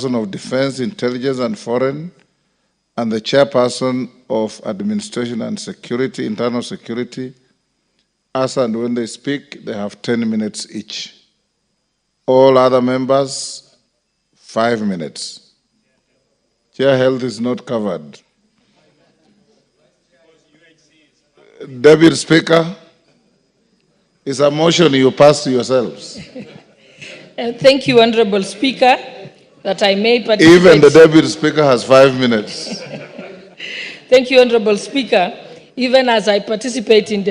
of Defense, Intelligence and Foreign, and the chairperson of Administration and Security, Internal Security. As and when they speak, they have 10 minutes each. All other members, 5 minutes. Chair Health is not covered. Deputy Speaker, it's a motion you pass to yourselves. Thank you, Honorable Speaker, that I may participate. Even the Deputy Speaker has 5 minutes. Thank you, Honorable Speaker. Even as I participate in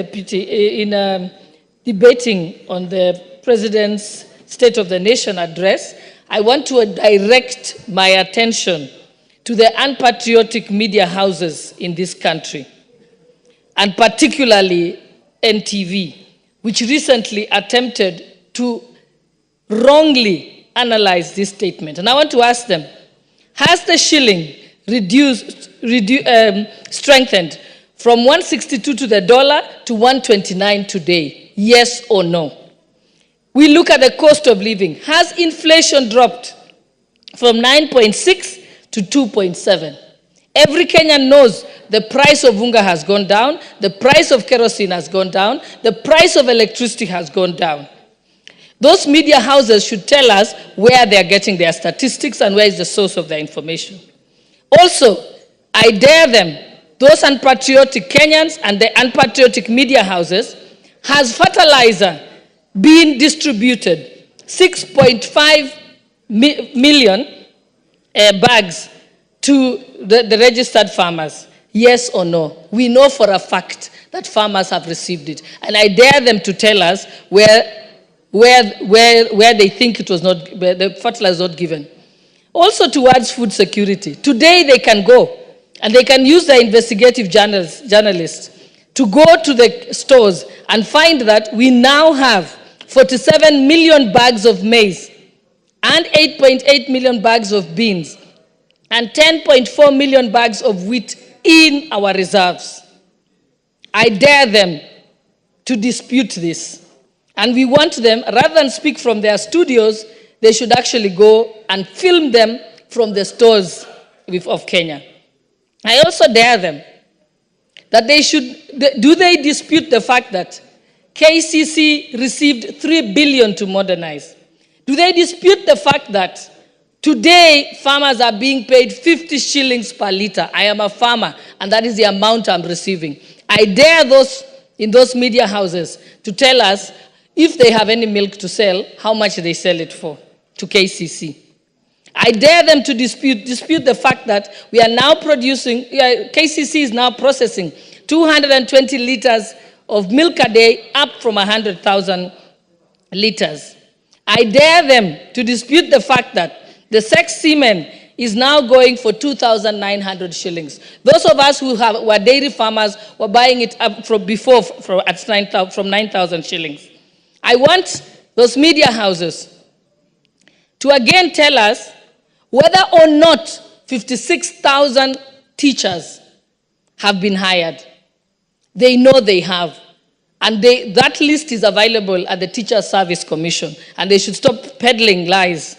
debating on the President's State of the Nation address, I want to direct my attention to the unpatriotic media houses in this country, and particularly NTV, which recently attempted to wrongly analyze this statement. And I want to ask them, has the shilling strengthened from 162 to the dollar to 129 today? Yes or no? We look at the cost of living. Has inflation dropped from 9.6 to 2.7? Every Kenyan knows the price of unga has gone down, the price of kerosene has gone down, the price of electricity has gone down. Those media houses should tell us where they are getting their statistics and where is the source of their information. Also, I dare them, those unpatriotic Kenyans and the unpatriotic media houses, has fertilizer been distributed? 6.5 million bags to the registered farmers. Yes or no? We know for a fact that farmers have received it. And I dare them to tell us where they think it was not, where the fertilizer was not given. Also towards food security. Today they can go and they can use the investigative journalists to go to the stores and find that we now have 47 million bags of maize and 8.8 million bags of beans and 10.4 million bags of wheat in our reserves. I dare them to dispute this. And we want them, rather than speak from their studios, they should actually go and film them from the stores of Kenya. I also dare them that they dispute the fact that KCC received 3 billion to modernize? Do they dispute the fact that today farmers are being paid 50 shillings per litre? I am a farmer and that is the amount I'm receiving. I dare those in those media houses to tell us if they have any milk to sell, how much they sell it for to KCC. I dare them to dispute the fact that we are now producing, KCC is now processing 220 litres of milk a day, up from 100,000 litres. I dare them to dispute the fact that the sex semen is now going for 2,900 shillings. Those of us who were dairy farmers were buying it up from 9,000 shillings. I want those media houses to again tell us whether or not 56,000 teachers have been hired. They know they have. And that list is available at the Teachers Service Commission. And they should stop peddling lies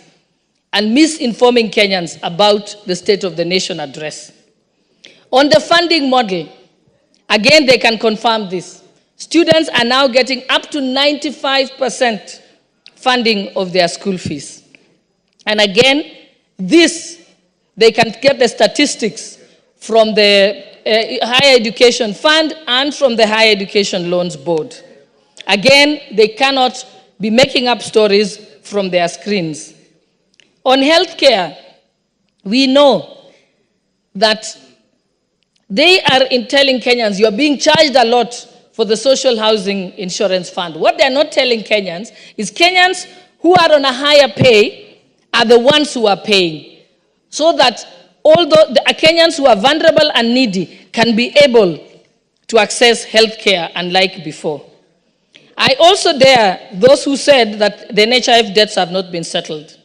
and misinforming Kenyans about the State of the Nation address. On the funding model, again, they can confirm this. Students are now getting up to 95% funding of their school fees. And again, they can get the statistics from the Higher Education Fund and from the Higher Education Loans Board. Again, they cannot be making up stories from their screens. On healthcare, we know that they are telling Kenyans, you're being charged a lot for the social housing insurance fund. What they're not telling Kenyans is Kenyans who are on a higher pay are the ones who are paying, so that although the Kenyans who are vulnerable and needy can be able to access health care unlike before. I also dare those who said that the NHIF debts have not been settled.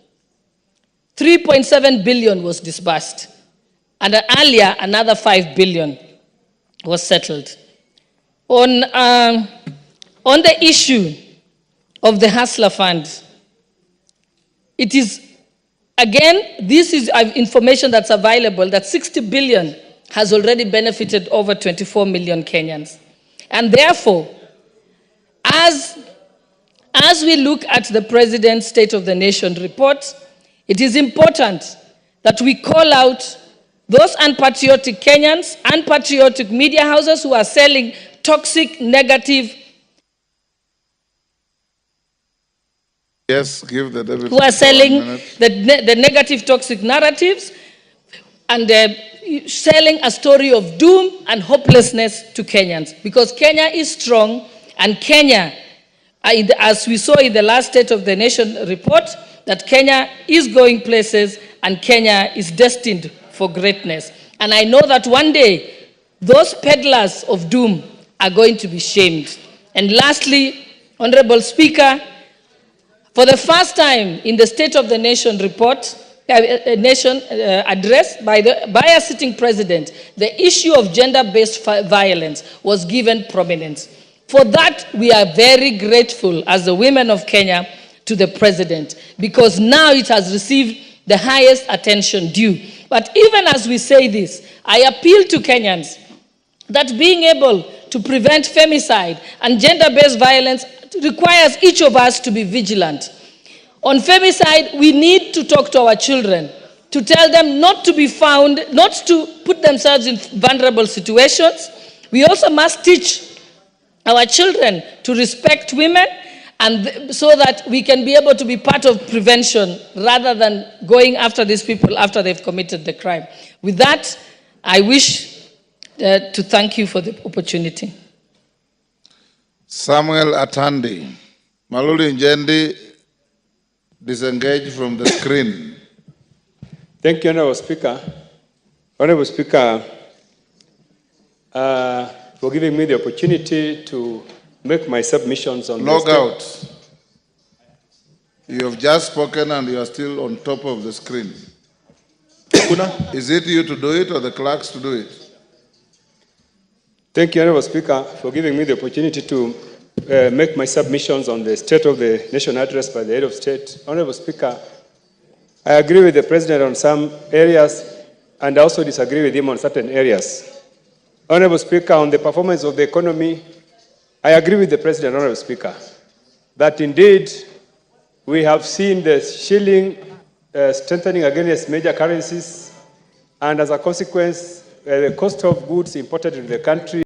3.7 billion was disbursed, and earlier another 5 billion was settled. On the issue of the Hustler Fund, it is Again, this is information that's available, that 60 billion has already benefited over 24 million Kenyans. And therefore, as we look at the President's State of the Nation report, it is important that we call out those unpatriotic Kenyans, unpatriotic media houses who are selling toxic, negative, yes, give the deputy who are selling the negative, toxic narratives and selling a story of doom and hopelessness to Kenyans. Because Kenya is strong, and Kenya, as we saw in the last State of the Nation report, that Kenya is going places and Kenya is destined for greatness. And I know that one day, those peddlers of doom are going to be shamed. And lastly, Honorable Speaker, for the first time in the State of the Nation report, address by a sitting president, the issue of gender-based violence was given prominence. For that, we are very grateful as the women of Kenya to the president, because now it has received the highest attention due. But even as we say this, I appeal to Kenyans that being able to prevent femicide and gender-based violence requires each of us to be vigilant. On femicide, we need to talk to our children, to tell them not to be found, not to put themselves in vulnerable situations. We also must teach our children to respect women, and so that we can be able to be part of prevention rather than going after these people after they've committed the crime. With that, I wish to thank you for the opportunity. Samuel Atandi. Maluli Njendi, disengage from the screen. Thank you, Honorable Speaker. Honorable Speaker, for giving me the opportunity to make my submissions on Log out. You have just spoken and you are still on top of the screen. Is it you to do it or the clerks to do it? Thank you, Honorable Speaker, for giving me the opportunity to make my submissions on the State of the Nation address by the Head of State. Honorable Speaker, I agree with the President on some areas and also disagree with him on certain areas. Honorable Speaker, on the performance of the economy, I agree with the President, Honorable Speaker, that indeed we have seen the shilling strengthening against major currencies, and as a consequence, the cost of goods imported into the country